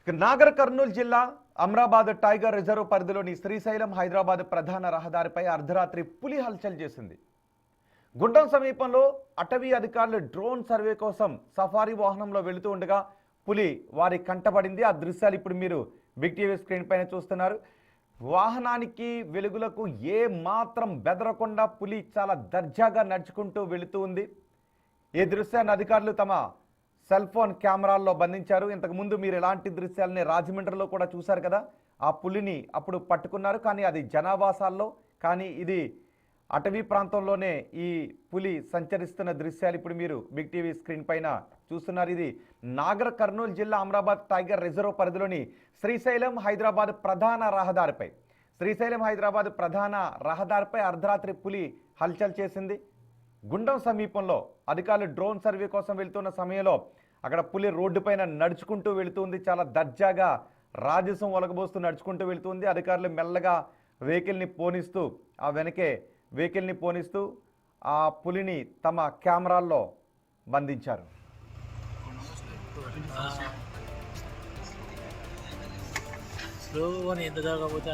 నాగర్ కర్నూలు జిల్లా Amrabad tiger reserve పరిధిలోని శ్రీశైలం హైదరాబాద్ ప్రధాన రహదారిపై అర్ధరాత్రి పులి హల్చల్ చేసింది. గుండం సమీపంలో అటవీ అధికారులు డ్రోన్ సర్వే కోసం సఫారీ వాహనంలో వెళుతూ ఉండగా పులి వారి కంటపడింది. ఆ దృశ్యాలు ఇప్పుడు మీరు బిగ్ టీవీ స్క్రీన్ పైన చూస్తున్నారు. వాహనానికి వెలుగులకు ఏ మాత్రం బెదరకుండా పులి చాలా దర్జాగా నడుచుకుంటూ వెళుతూ ఉంది. ఈ దృశ్యాన్ని అధికారులు తమ సెల్ ఫోన్ కెమెరాల్లో బంధించారు. ఇంతకుముందు మీరు ఇలాంటి దృశ్యాలని రాజమండ్రిలో కూడా చూశారు కదా. ఆ పులిని అప్పుడు పట్టుకున్నారు, కానీ అది జనావాసాల్లో, కానీ ఇది అటవీ ప్రాంతంలోనే ఈ పులి సంచరిస్తున్న దృశ్యాలు ఇప్పుడు మీరు బిగ్ టీవీ స్క్రీన్ పైన చూస్తున్నారు. ఇది నాగర్ కర్నూలు జిల్లా అమ్రాబాద్ టైగర్ రిజర్వ్ పరిధిలోని శ్రీశైలం హైదరాబాద్ ప్రధాన రహదారిపై అర్ధరాత్రి పులి హల్చల్ చేసింది. గుండం సమీపంలో అధికారులు డ్రోన్ సర్వే కోసం వెళ్తున్న సమయంలో అక్కడ పులి రోడ్డు పైన నడుచుకుంటూ వెళుతుంది. చాలా దర్జాగా రాజసం ఒలగబోస్తూ నడుచుకుంటూ వెళుతుంది. అధికారులు మెల్లగా వెహికల్ని పోనిస్తూ ఆ పులిని తమ కెమెరాల్లో బంధించారు. స్లో ఎంత జరగకపోతే